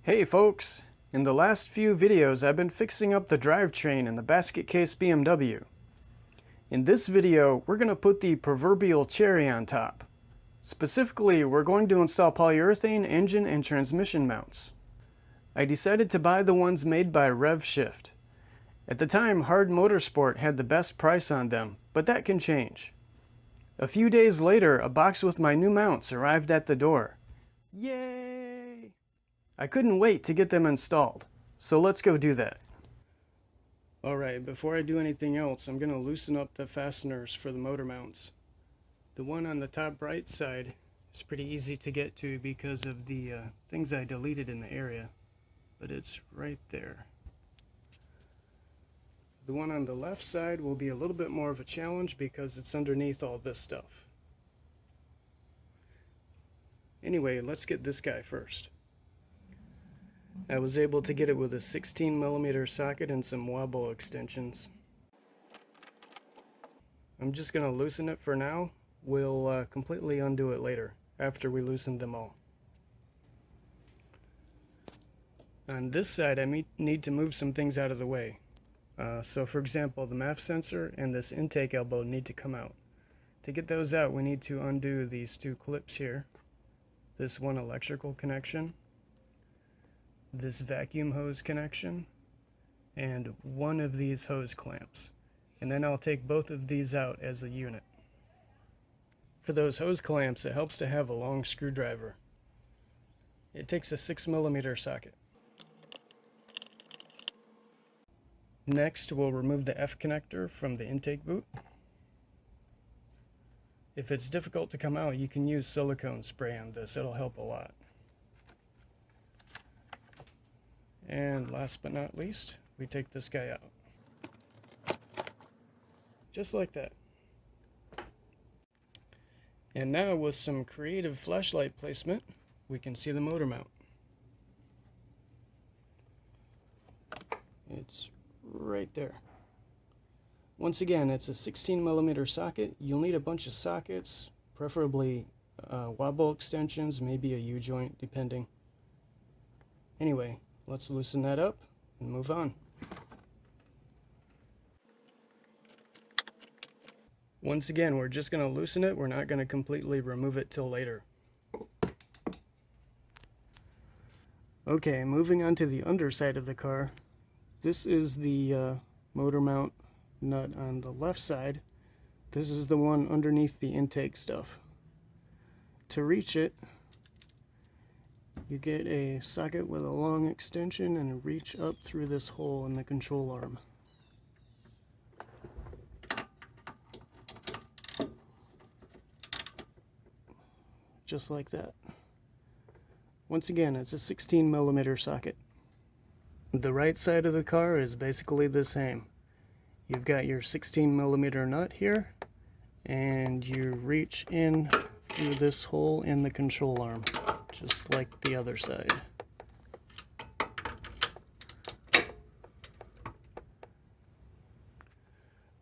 Hey folks! In the last few videos I've been fixing up the drivetrain in the Basket BMW. In this video we're going to put the proverbial cherry on top. Specifically, we're going to install polyurethane engine and transmission mounts. I decided to buy the ones made by RevShift. At the time, Hard Motorsport had the best price on them, but that can change. A few days later, a box with my new mounts arrived at the door. Yay! I couldn't wait to get them installed, so let's go do that. Alright, before I do anything else, I'm going to loosen up the fasteners for the motor mounts. The one on the top right side is pretty easy to get to because of the things I deleted in the area, but it's right there. The one on the left side will be a little bit more of a challenge because it's underneath all this stuff. Anyway, let's get this guy first. I was able to get it with a 16mm socket and some wobble extensions. I'm just going to loosen it for now. We'll completely undo it later, after we loosen them all. On this side, I need to move some things out of the way. So for example, the MAF sensor and this intake elbow need to come out. To get those out, we need to undo these two clips here. This one electrical connection, this vacuum hose connection, and one of these hose clamps. And then I'll take both of these out as a unit. For those hose clamps, it helps to have a long screwdriver. It takes a 6mm socket. Next, we'll remove the F connector from the intake boot. If it's difficult to come out, you can use silicone spray on this. It'll help a lot. And last but not least, we take this guy out. Just like that. And now with some creative flashlight placement, we can see the motor mount. It's right there. Once again, it's a 16mm socket. You'll need a bunch of sockets, preferably wobble extensions, maybe a U-joint, depending. Anyway, let's loosen that up and move on. Once again, we're just going to loosen it. We're not going to completely remove it till later. Okay, moving on to the underside of the car. This is the motor mount nut on the left side. This is the one underneath the intake stuff. To reach it, you get a socket with a long extension and reach up through this hole in the control arm. Just like that. Once again, it's a 16mm socket. The right side of the car is basically the same. You've got your 16mm nut here, and you reach in through this hole in the control arm, just like the other side.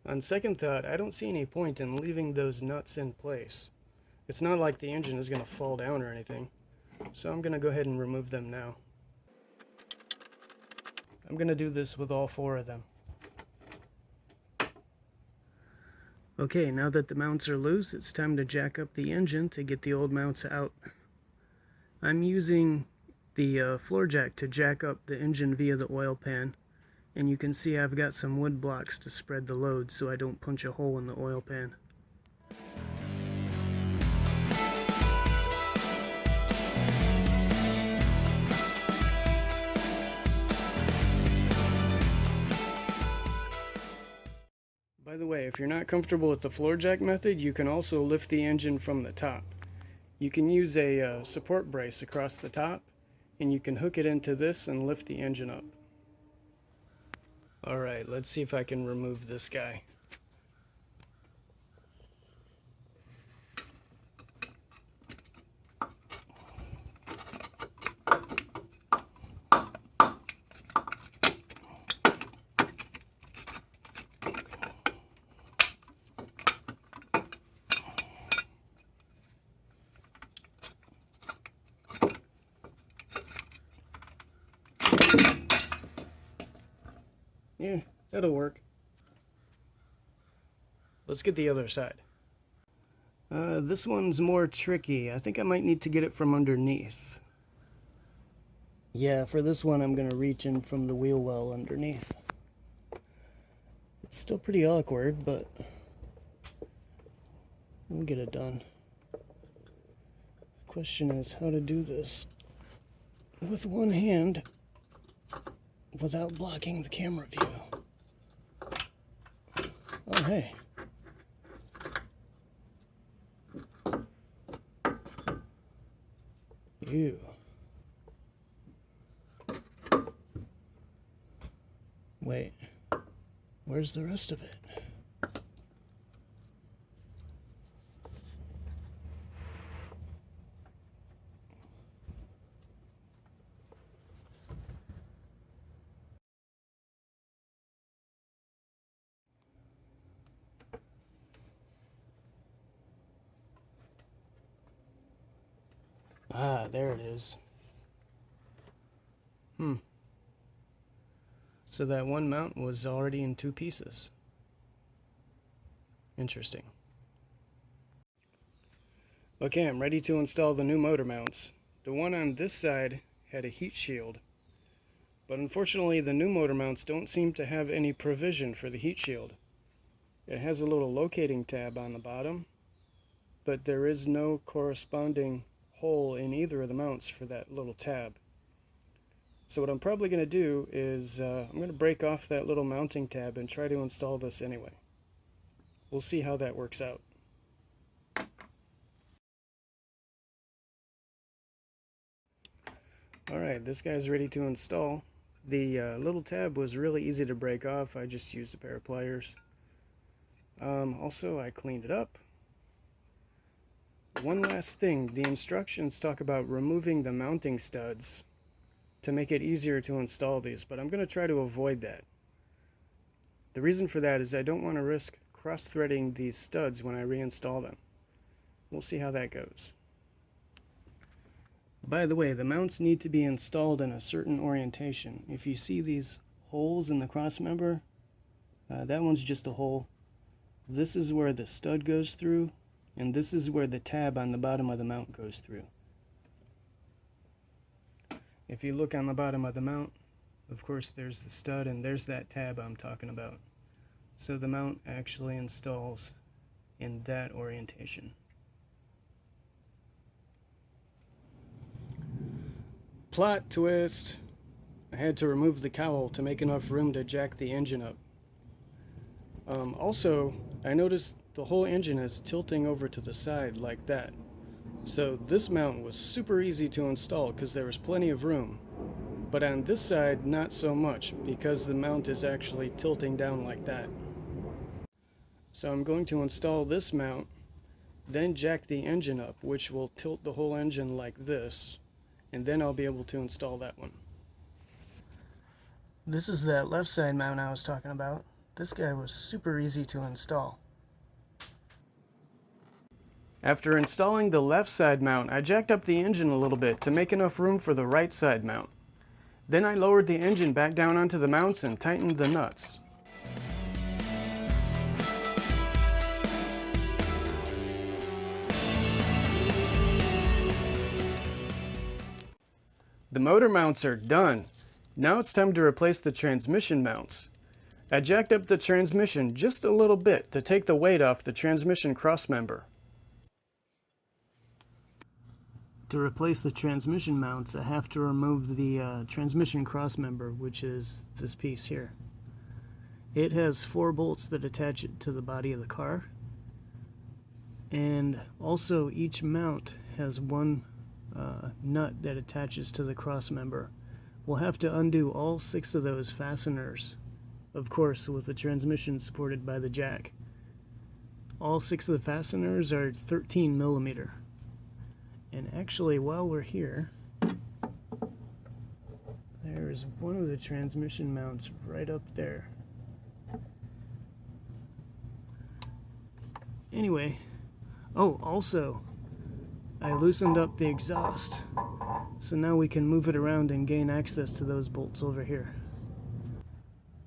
On second thought, I don't see any point in leaving those nuts in place. It's not like the engine is going to fall down or anything, so I'm going to go ahead and remove them now. I'm going to do this with all four of them. Okay, now that the mounts are loose, it's time to jack up the engine to get the old mounts out. I'm using the floor jack to jack up the engine via the oil pan, and you can see I've got some wood blocks to spread the load so I don't punch a hole in the oil pan. By the way, if you're not comfortable with the floor jack method, you can also lift the engine from the top. You can use a support brace across the top, and you can hook it into this and lift the engine up. Alright, let's see if I can remove this guy. That'll work. Let's get the other side. This one's more tricky. I think I might need to get it from underneath. Yeah, for this one I'm going to reach in from the wheel well underneath. It's still pretty awkward, but we'll get it done. The question is how to do this with one hand without blocking the camera view. Oh, hey. Ew. Wait, where's the rest of it? Ah, there it is. So that one mount was already in two pieces. Interesting. Okay, I'm ready to install the new motor mounts. The one on this side had a heat shield, but unfortunately the new motor mounts don't seem to have any provision for the heat shield. It has a little locating tab on the bottom, but there is no corresponding hole in either of the mounts for that little tab. So what I'm probably going to do is I'm going to break off that little mounting tab and try to install this anyway. We'll see how that works out. Alright, this guy's ready to install. The little tab was really easy to break off. I just used a pair of pliers. Also, I cleaned it up. One last thing, the instructions talk about removing the mounting studs to make it easier to install these, but I'm going to try to avoid that. The reason for that is I don't want to risk cross-threading these studs when I reinstall them. We'll see how that goes. By the way, the mounts need to be installed in a certain orientation. If you see these holes in the cross member, that one's just a hole. This is where the stud goes through, and this is where the tab on the bottom of the mount goes through. If you look on the bottom of the mount, of course there's the stud and there's that tab I'm talking about. So the mount actually installs in that orientation. Plot twist! I had to remove the cowl to make enough room to jack the engine up. Also, I noticed the whole engine is tilting over to the side like that. So this mount was super easy to install because there was plenty of room. But on this side, not so much, because the mount is actually tilting down like that. So I'm going to install this mount, then jack the engine up, which will tilt the whole engine like this, and then I'll be able to install that one. This is that left side mount I was talking about. This guy was super easy to install. After installing the left side mount, I jacked up the engine a little bit to make enough room for the right side mount. Then I lowered the engine back down onto the mounts and tightened the nuts. The motor mounts are done. Now it's time to replace the transmission mounts. I jacked up the transmission just a little bit to take the weight off the transmission crossmember. To replace the transmission mounts, I have to remove the transmission crossmember, which is this piece here. It has 4 bolts that attach it to the body of the car, and also each mount has one nut that attaches to the crossmember. We'll have to undo all 6 of those fasteners, of course with the transmission supported by the jack. All 6 of the fasteners are 13 millimeter. And actually, while we're here, there's one of the transmission mounts right up there. Anyway, oh, also, I loosened up the exhaust, so now we can move it around and gain access to those bolts over here.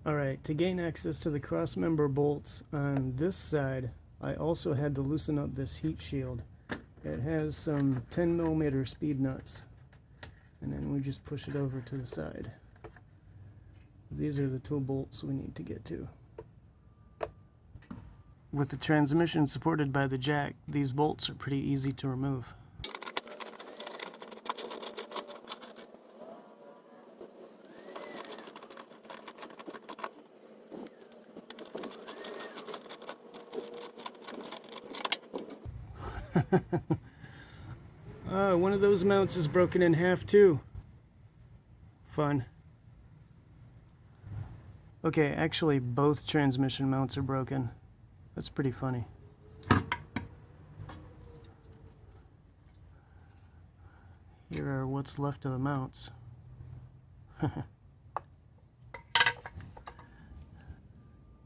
Alright, to gain access to the crossmember bolts on this side, I also had to loosen up this heat shield. It has some 10mm speed nuts, and then we just push it over to the side. These are the two bolts we need to get to. With the transmission supported by the jack, these bolts are pretty easy to remove. One of those mounts is broken in half too. Fun. Okay, actually both transmission mounts are broken. That's pretty funny. Here are what's left of the mounts.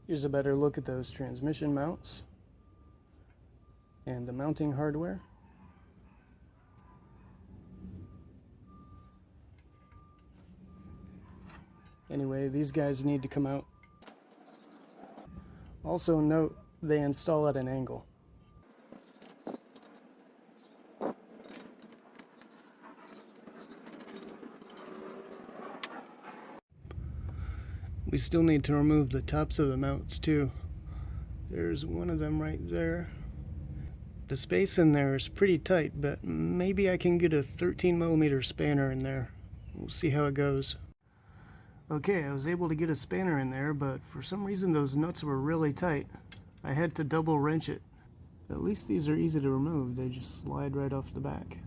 Here's a better look at those transmission mounts and the mounting hardware. Anyway, these guys need to come out. Also note, they install at an angle. We still need to remove the tops of the mounts too. There's one of them right there. The space in there is pretty tight, but maybe I can get a 13mm spanner in there. We'll see how it goes. Okay, I was able to get a spanner in there, but for some reason those nuts were really tight. I had to double wrench it. At least these are easy to remove. They just slide right off the back.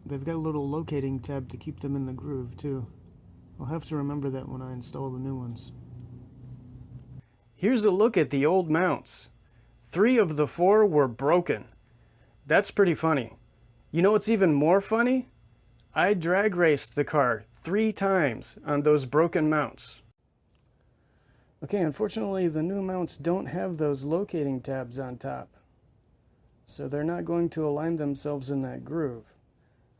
They've got a little locating tab to keep them in the groove too. I'll have to remember that when I install the new ones. Here's a look at the old mounts. 3 of the 4 were broken. That's pretty funny. You know what's even more funny? I drag raced the car 3 times on those broken mounts. Okay, unfortunately the new mounts don't have those locating tabs on top, so they're not going to align themselves in that groove.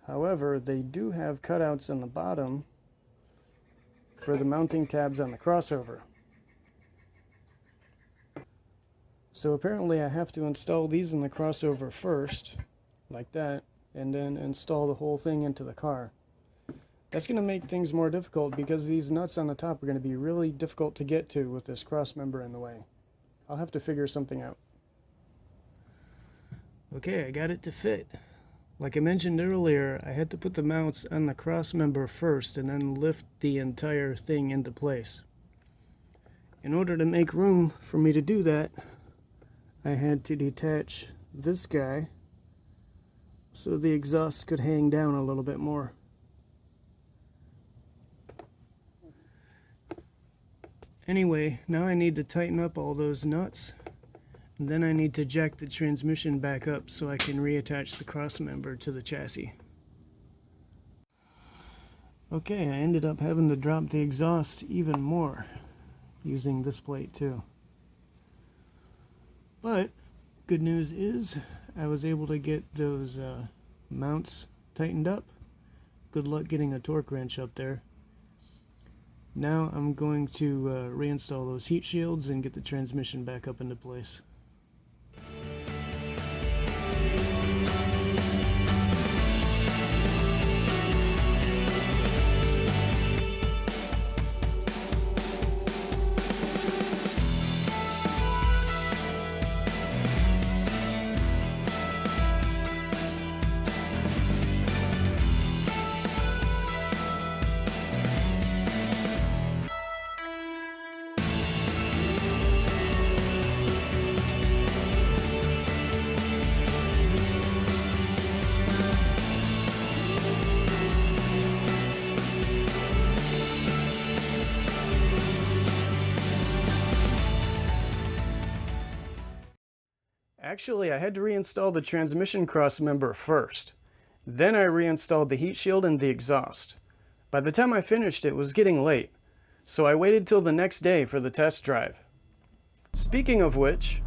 However, they do have cutouts on the bottom for the mounting tabs on the crossover. So apparently I have to install these in the crossover first, like that, and then install the whole thing into the car. That's going to make things more difficult because these nuts on the top are going to be really difficult to get to with this cross member in the way. I'll have to figure something out. Okay, I got it to fit. Like I mentioned earlier, I had to put the mounts on the cross member first and then lift the entire thing into place. In order to make room for me to do that, I had to detach this guy so the exhaust could hang down a little bit more. Anyway, now I need to tighten up all those nuts, and then I need to jack the transmission back up so I can reattach the cross member to the chassis. Okay, I ended up having to drop the exhaust even more using this plate too. But good news is I was able to get those mounts tightened up. Good luck getting a torque wrench up there. Now I'm going to reinstall those heat shields and get the transmission back up into place. Actually, I had to reinstall the transmission cross member first. Then I reinstalled the heat shield and the exhaust. By the time I finished, it was getting late, so I waited till the next day for the test drive. Speaking of which,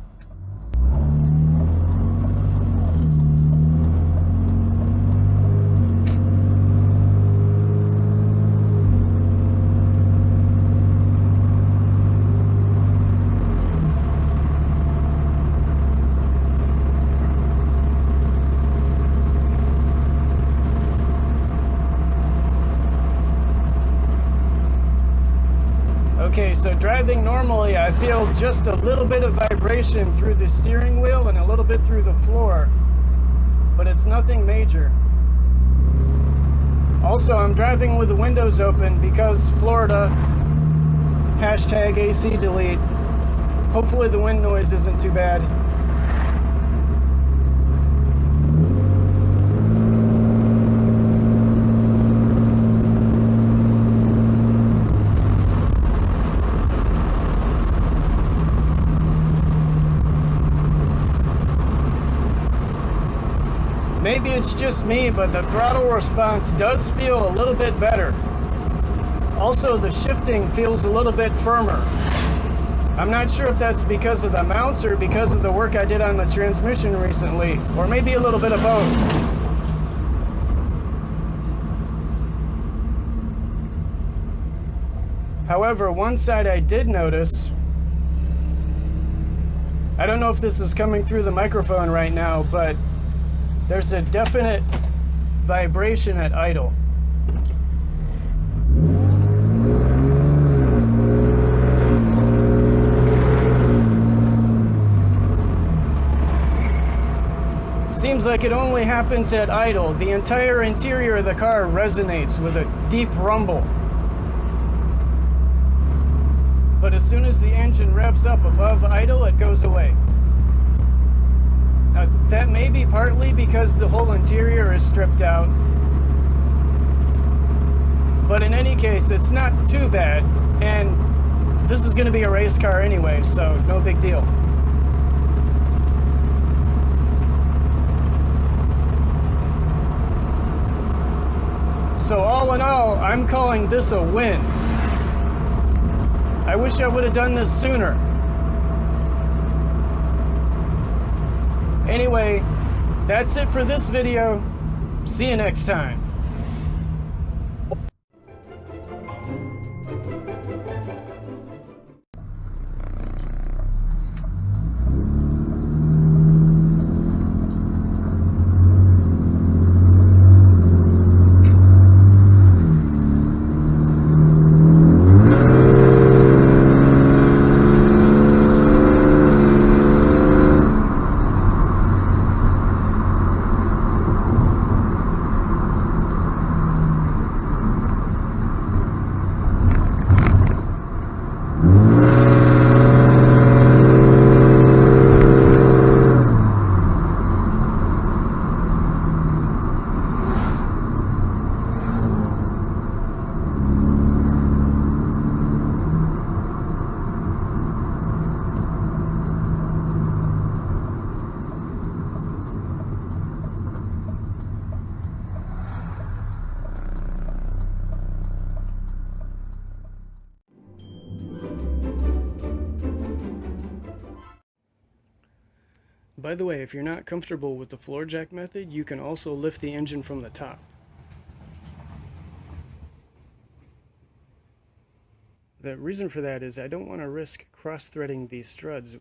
Okay, so driving normally, I feel just a little bit of vibration through the steering wheel and a little bit through the floor, but it's nothing major. Also, I'm driving with the windows open because Florida, hashtag AC delete. Hopefully the wind noise isn't too bad. Maybe it's just me, but the throttle response does feel a little bit better. Also, the shifting feels a little bit firmer. I'm not sure if that's because of the mounts or because of the work I did on the transmission recently, or maybe a little bit of both. However, one side I did notice, I don't know if this is coming through the microphone right now, but there's a definite vibration at idle. Seems like it only happens at idle. The entire interior of the car resonates with a deep rumble. But as soon as the engine revs up above idle, it goes away. Now, that may be partly because the whole interior is stripped out. But in any case, it's not too bad. And this is going to be a race car anyway, so no big deal. So all in all, I'm calling this a win. I wish I would have done this sooner. Anyway, that's it for this video. See you next time. By the way, if you're not comfortable with the floor jack method, you can also lift the engine from the top. The reason for that is I don't want to risk cross-threading these struts.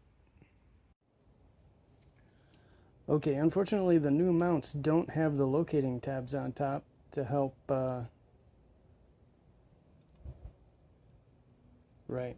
Okay, unfortunately the new mounts don't have the locating tabs on top to help, right.